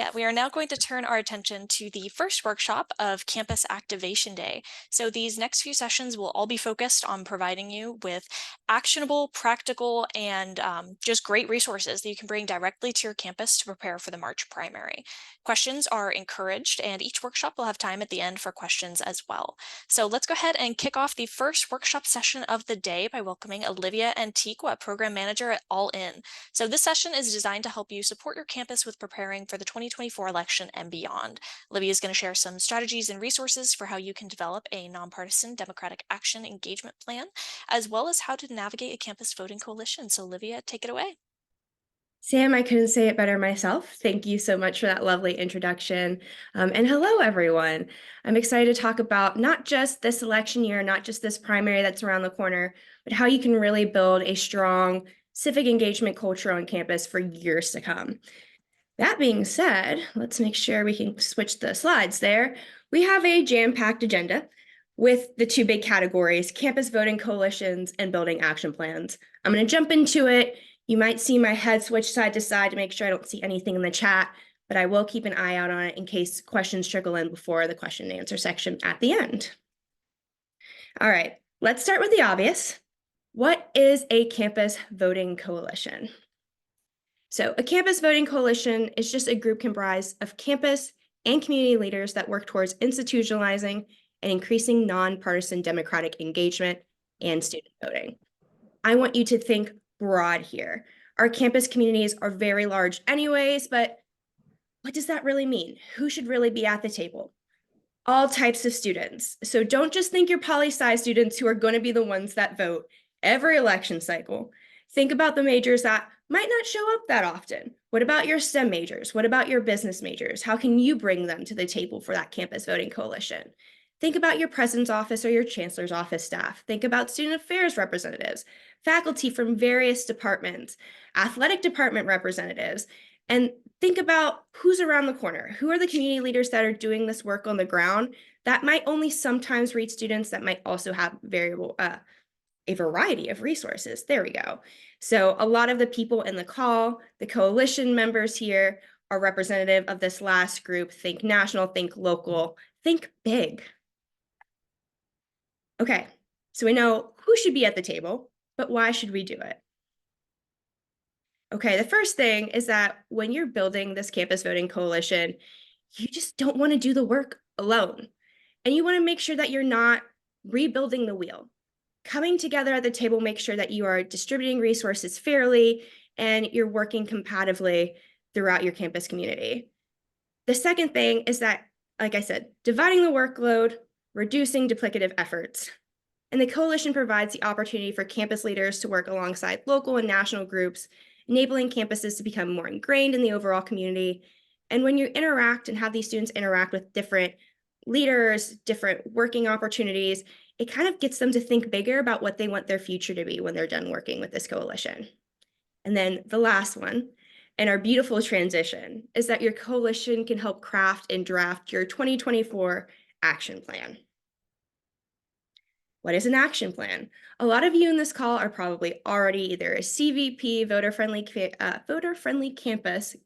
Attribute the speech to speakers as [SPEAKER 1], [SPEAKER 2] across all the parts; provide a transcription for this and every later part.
[SPEAKER 1] Yeah, we are now going to turn our attention to the first workshop of Campus Activation Day. So these next few sessions will all be focused on providing you with actionable, practical, and just great resources that you can bring directly to your campus to prepare for the March primary. Questions are encouraged, and each workshop will have time at the end for questions as well. So let's go ahead and kick off the first workshop session of the day by welcoming Olivia Antigua, Program Manager at All In. So this session is designed to help you support your campus with preparing for the 2024 election and beyond. Olivia is going to share some strategies and resources for how you can develop a nonpartisan Democratic Action engagement plan, as well as how to navigate a campus voting coalition. So Olivia, take it away.
[SPEAKER 2] Sam, I couldn't say it better myself. Thank you so much for that lovely introduction. And hello, everyone. I'm excited to talk about not just this election year, not just this primary that's around the corner, but how you can really build a strong civic engagement culture on campus for years to come. That being said, let's make sure we can switch the slides there. We have a jam-packed agenda with the two big categories, campus voting coalitions and building action plans. I'm going to jump into it. You might see my head switch side to side to make sure I don't see anything in the chat, but I will keep an eye out on it in case questions trickle in before the question and answer section at the end. All right, let's start with the obvious. What is a campus voting coalition? So a campus voting coalition is just a group comprised of campus and community leaders that work towards institutionalizing and increasing nonpartisan democratic engagement and student voting. I want you to think broad here. Our campus communities are very large anyways, but what does that really mean? Who should really be at the table? All types of students. So don't just think your poli-sci students who are going to be the ones that vote every election cycle. Think about the majors that might not show up that often. What about your STEM majors? What about your business majors? How can you bring them to the table for that campus voting coalition? Think about your president's office or your chancellor's office staff. Think about student affairs representatives, faculty from various departments, athletic department representatives, and think about who's around the corner. Who are the community leaders that are doing this work on the ground that might only sometimes reach students that might also have a variety of resources. There we go. So a lot of the people in the call, the coalition members here, are representative of this last group. Think national, think local, think big. Okay, so we know who should be at the table, but why should we do it? Okay, the first thing is that when you're building this campus voting coalition, you just don't want to do the work alone. And you want to make sure that you're not rebuilding the wheel. Coming together at the table, make sure that you are distributing resources fairly and you're working compatibly throughout your campus community. The second thing is that, like I said, dividing the workload, reducing duplicative efforts. And the coalition provides the opportunity for campus leaders to work alongside local and national groups, enabling campuses to become more ingrained in the overall community. And when you interact and have these students interact with different leaders, different working opportunities, it kind of gets them to think bigger about what they want their future to be when they're done working with this coalition. And then the last one, and our beautiful transition, is that your coalition can help craft and draft your 2024 action plan. What is an action plan? A lot of you in this call are probably already either a CVP, voter-friendly campus,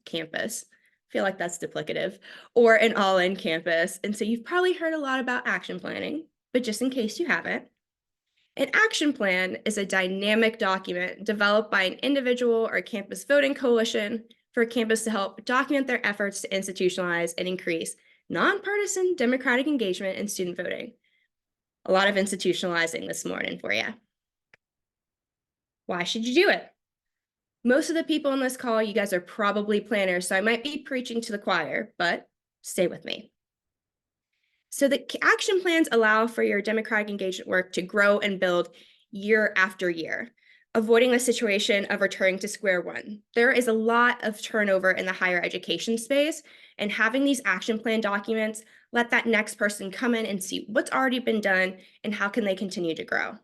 [SPEAKER 2] feel like that's duplicative, or an all-in campus. And so you've probably heard a lot about action planning, but just in case you haven't, an action plan is a dynamic document developed by an individual or campus voting coalition for a campus to help document their efforts to institutionalize and increase nonpartisan democratic engagement in student voting. A lot of institutionalizing this morning for you. Why should you do it? Most of the people on this call, you guys are probably planners, so I might be preaching to the choir, but stay with me. So the action plans allow for your democratic engagement work to grow and build year after year, avoiding the situation of returning to square one. There is a lot of turnover in the higher education space, and having these action plan documents let that next person come in and see what's already been done and how can they continue to grow.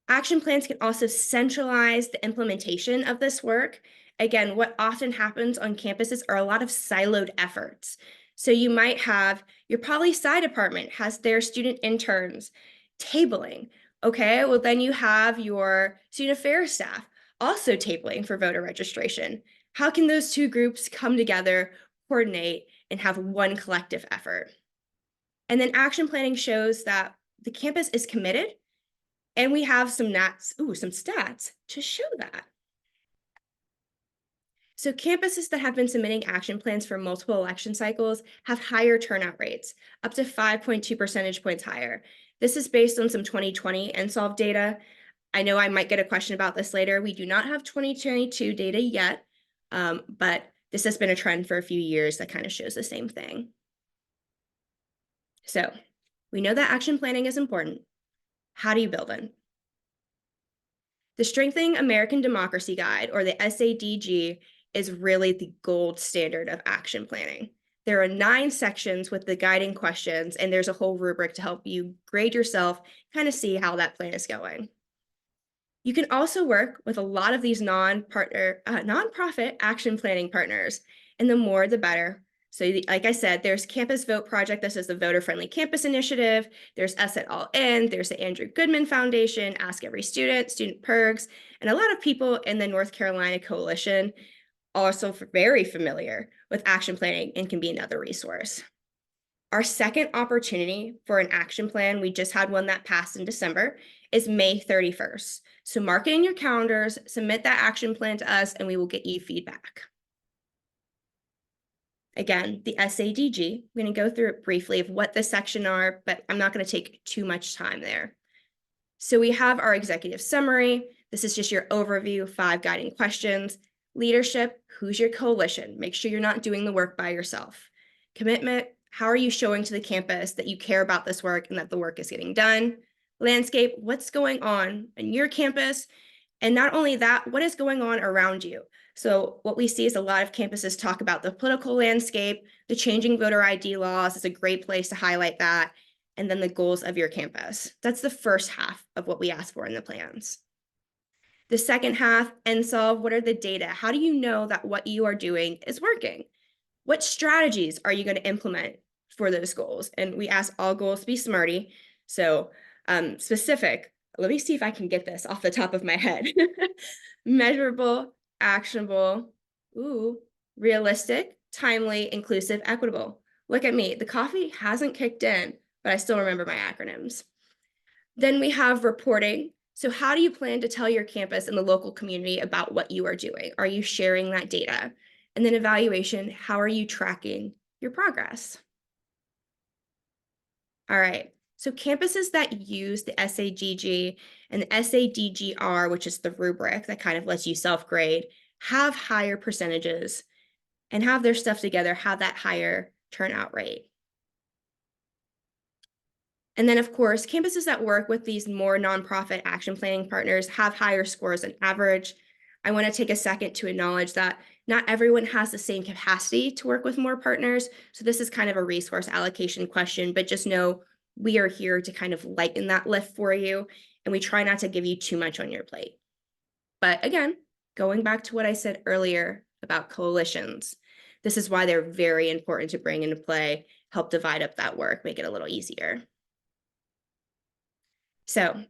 [SPEAKER 2] Action plans can also centralize the implementation of this work. Again, what often happens on campuses are a lot of siloed efforts. So you might have your poli-sci department has their student interns tabling. Okay, well then you have your student affairs staff also tabling for voter registration. How can those two groups come together, coordinate, and have one collective effort. And then action planning shows that the campus is committed, and we have some stats to show that. So campuses that have been submitting action plans for multiple election cycles have higher turnout rates, up to 5.2 percentage points higher. This is based on some 2020 NSOLV data. I know I might get a question about this later. We do not have 2022 data yet, but this has been a trend for a few years that kind of shows the same thing. So we know that action planning is important. How do you build it? The Strengthening American Democracy Guide, or the SADG, is really the gold standard of action planning. There are 9 sections with the guiding questions, and there's a whole rubric to help you grade yourself, kind of see how that plan is going. You can also work with a lot of these nonprofit action planning partners, and the more, the better. So like I said, there's Campus Vote Project. This is the voter-friendly campus initiative. There's Us at All In. There's the Andrew Goodman Foundation, Ask Every Student, Student Perks, and a lot of people in the North Carolina Coalition are also very familiar with action planning and can be another resource. Our second opportunity for an action plan, we just had one that passed in December, is May 31st. So mark it in your calendars, submit that action plan to us, and we will get you feedback. Again, the SADG, I'm going to go through it briefly of what the section are, but I'm not going to take too much time there. So we have our executive summary. This is just your overview, 5 guiding questions. Leadership, who's your coalition? Make sure you're not doing the work by yourself. Commitment, how are you showing to the campus that you care about this work and that the work is getting done? Landscape, what's going on your campus? And not only that, what is going on around you? So what we see is a lot of campuses talk about the political landscape, the changing voter ID laws is a great place to highlight that, and then the goals of your campus. That's the first half of what we ask for in the plans. The second half, NSOLV, what are the data? How do you know that what you are doing is working? What strategies are you going to implement for those goals? And we ask all goals to be SMARTY. So specific, let me see if I can get this off the top of my head. Measurable, actionable, realistic, timely, inclusive, equitable. Look at me, the coffee hasn't kicked in, but I still remember my acronyms. Then we have reporting. So how do you plan to tell your campus and the local community about what you are doing? Are you sharing that data? And then evaluation, how are you tracking your progress? All right, so campuses that use the SAGG and the SADGR, which is the rubric that kind of lets you self-grade, have higher percentages and have their stuff together, have that higher turnout rate. And then, of course, campuses that work with these more nonprofit action planning partners have higher scores than average. I want to take a second to acknowledge that not everyone has the same capacity to work with more partners. So this is kind of a resource allocation question, but just know we are here to kind of lighten that lift for you, and we try not to give you too much on your plate. But again, going back to what I said earlier about coalitions, this is why they're very important to bring into play, help divide up that work, make it a little easier. So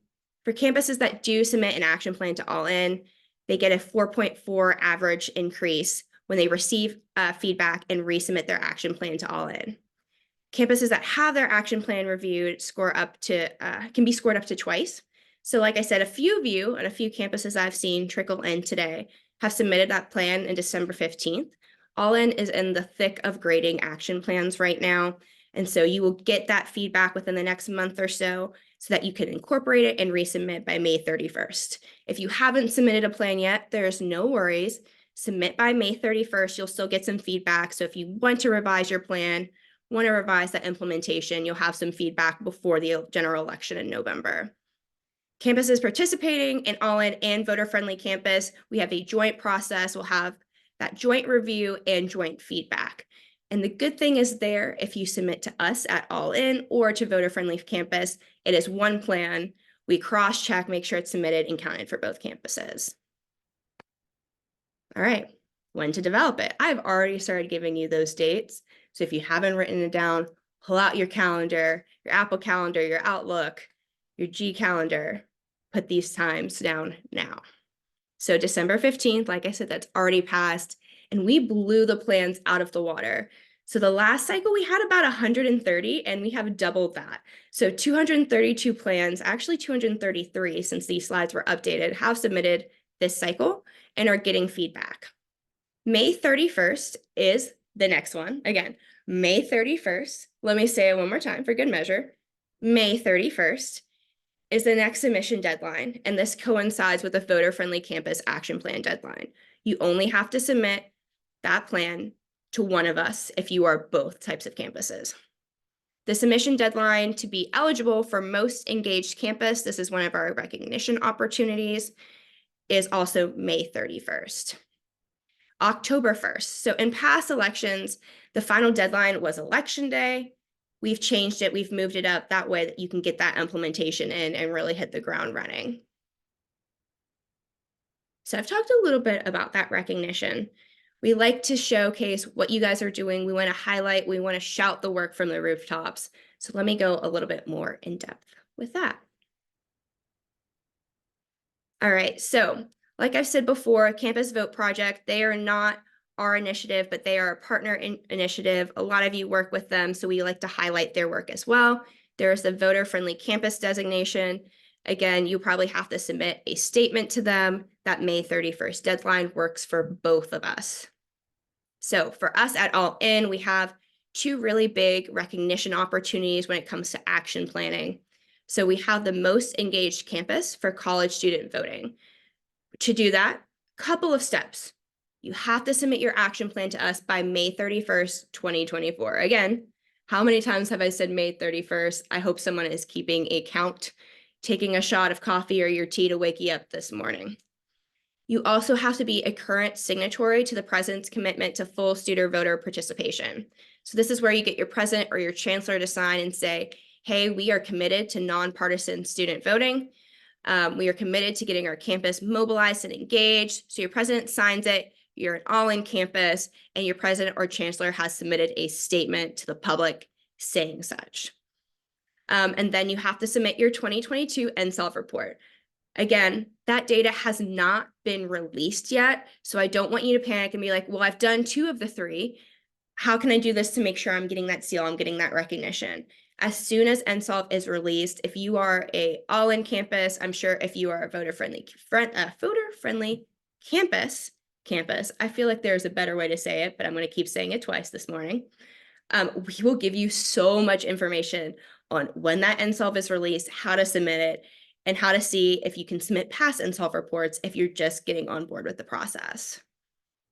[SPEAKER 2] for campuses that do submit an action plan to All In, they get a 4.4 average increase when they receive feedback and resubmit their action plan to All In. Campuses that have their action plan reviewed can be scored up to twice. So like I said, a few of you and a few campuses I've seen trickle in today have submitted that plan in December 15th. All In is in the thick of grading action plans right now. And so you will get that feedback within the next month or so that you can incorporate it and resubmit by May 31st. If you haven't submitted a plan yet, there's no worries. Submit by May 31st, you'll still get some feedback. So if you want to revise your plan, want to revise that implementation, you'll have some feedback before the general election in November. Campuses participating in All In and voter-friendly campus, we have a joint process. We'll have that joint review and joint feedback. And the good thing is there, if you submit to us at All In or to voter-friendly campus, it is one plan. We cross-check, make sure it's submitted and counted for both campuses. All right, when to develop it. I've already started giving you those dates. So if you haven't written it down, pull out your calendar, your Apple Calendar, your Outlook, your G Calendar, put these times down now. So December 15th, like I said, that's already passed. and we blew the plans out of the water. So the last cycle we had about 130, and we have doubled that. So 232 plans, actually 233 since these slides were updated, have submitted this cycle and are getting feedback. May 31st is the next one. Again, May 31st. Let me say it one more time for good measure. May 31st is the next submission deadline, and this coincides with the voter-friendly campus action plan deadline. You only have to submit that plan to one of us if you are both types of campuses. The submission deadline to be eligible for most engaged campus, this is one of our recognition opportunities, is also May 31st. October 1st. So in past elections, the final deadline was election day. We've changed it. We've moved it up that way that you can get that implementation in and really hit the ground running. So I've talked a little bit about that recognition. We like to showcase what you guys are doing. We want to highlight, we want to shout the work from the rooftops. So let me go a little bit more in depth with that. All right, so like I've said before, Campus Vote Project, they are not our initiative, but they are a partner initiative. A lot of you work with them, so we like to highlight their work as well. There's the voter-friendly campus designation. Again, you probably have to submit a statement to them. That May 31st deadline works for both of us. So for us at All In, we have two really big recognition opportunities when it comes to action planning. So we have the most engaged campus for college student voting. To do that, couple of steps. You have to submit your action plan to us by May 31st, 2024. Again, how many times have I said May 31st? I hope someone is keeping a count, taking a shot of coffee or your tea to wake you up this morning. You also have to be a current signatory to the president's commitment to full student voter participation. So this is where you get your president or your chancellor to sign and say, hey, we are committed to nonpartisan student voting. We are committed to getting our campus mobilized and engaged. So your president signs it, you're an all-in campus, and your president or chancellor has submitted a statement to the public saying such. And then you have to submit your 2022 NSELF report. Again, that data has not been released yet, so I don't want you to panic and be like, well, I've done 2 of the 3. How can I do this to make sure I'm getting that seal, I'm getting that recognition? As soon as NSELF is released, if you are a all-in campus, I'm sure if you are a voter-friendly campus, I feel like there's a better way to say it, but I'm going to keep saying it twice this morning. We will give you so much information on when that NSELF is released, how to submit it, and how to see if you can submit past NSELF reports if you're just getting on board with the process.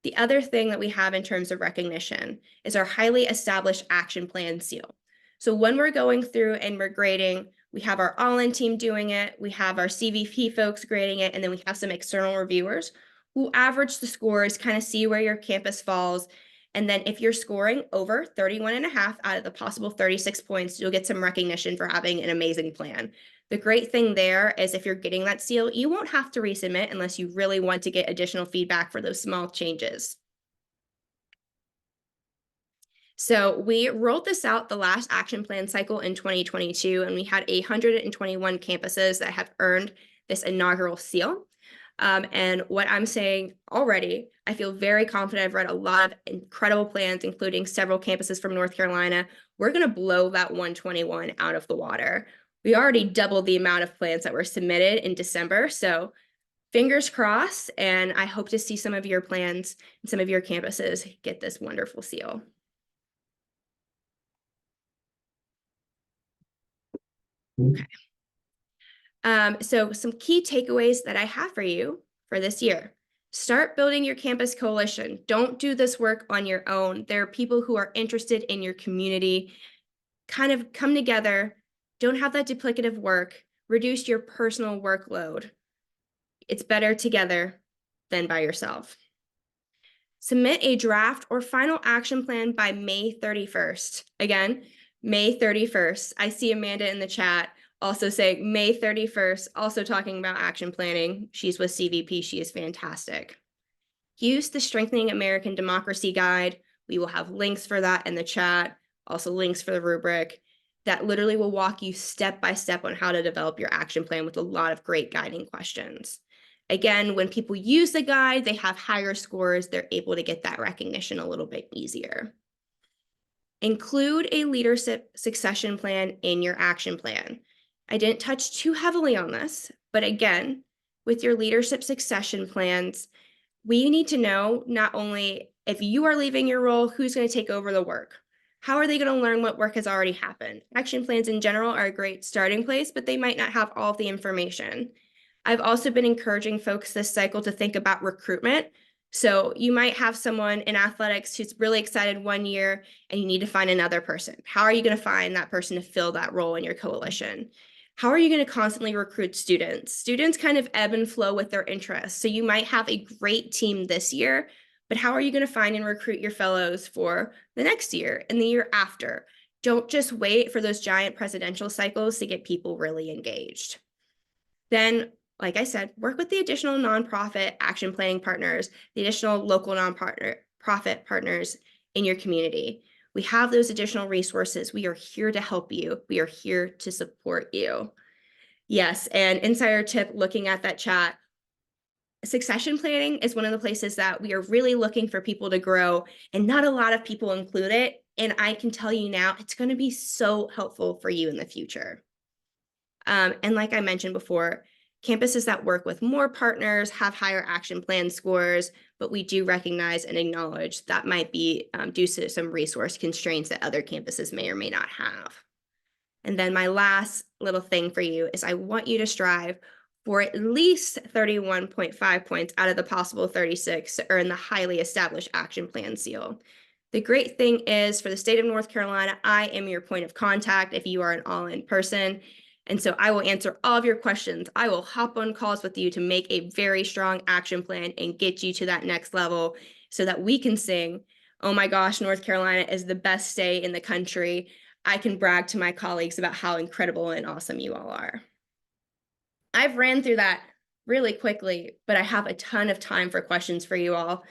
[SPEAKER 2] The other thing that we have in terms of recognition is our highly established action plan seal. So when we're going through and we're grading, we have our all-in team doing it, we have our CVP folks grading it, and then we have some external reviewers who average the scores, kind of see where your campus falls. And then if you're scoring over 31.5 out of the possible 36 points, you'll get some recognition for having an amazing plan. The great thing there is if you're getting that seal, you won't have to resubmit unless you really want to get additional feedback for those small changes. So we rolled this out the last action plan cycle in 2022, and we had 121 campuses that have earned this inaugural seal. And what I'm saying already, I feel very confident. I've read a lot of incredible plans, including several campuses from North Carolina. We're going to blow that 121 out of the water. We already doubled the amount of plans that were submitted in December. So fingers crossed, and I hope to see some of your plans and some of your campuses get this wonderful seal. Okay. So some key takeaways that I have for you for this year. Start building your campus coalition. Don't do this work on your own. There are people who are interested in your community. Kind of come together. Don't have that duplicative work. Reduce your personal workload. It's better together than by yourself. Submit a draft or final action plan by May 31st. Again, May 31st. I see Amanda in the chat also saying May 31st, also talking about action planning. She's with CVP. She is fantastic. Use the Strengthening American Democracy Guide. We will have links for that in the chat, also links for the rubric that literally will walk you step by step on how to develop your action plan with a lot of great guiding questions. Again, when people use the guide, they have higher scores. They're able to get that recognition a little bit easier. Include a leadership succession plan in your action plan. I didn't touch too heavily on this, but again, with your leadership succession plans, we need to know not only if you are leaving your role, who's going to take over the work. How are they going to learn what work has already happened? Action plans in general are a great starting place, but they might not have all of the information. I've also been encouraging folks this cycle to think about recruitment. So you might have someone in athletics who's really excited one year and you need to find another person. How are you going to find that person to fill that role in your coalition? How are you going to constantly recruit students? Students kind of ebb and flow with their interests. So you might have a great team this year, but how are you going to find and recruit your fellows for the next year and the year after? Don't just wait for those giant presidential cycles to get people really engaged. Then, like I said, work with the additional nonprofit action planning partners, the additional local nonprofit partners in your community. We have those additional resources. We are here to help you. We are here to support you. Yes, and insider tip, looking at that chat, succession planning is one of the places that we are really looking for people to grow, and not a lot of people include it. And I can tell you now, it's going to be so helpful for you in the future. And like I mentioned before, campuses that work with more partners have higher action plan scores, but we do recognize and acknowledge that might be due to some resource constraints that other campuses may or may not have. And then my last little thing for you is I want you to strive for at least 31.5 points out of the possible 36 to earn the highly established action plan seal. The great thing is for the state of North Carolina, I am your point of contact if you are an all-in person. And so I will answer all of your questions. I will hop on calls with you to make a very strong action plan and get you to that next level so that we can sing, oh my gosh, North Carolina is the best state in the country. I can brag to my colleagues about how incredible and awesome you all are. I've ran through that really quickly, but I have a ton of time for questions for you all.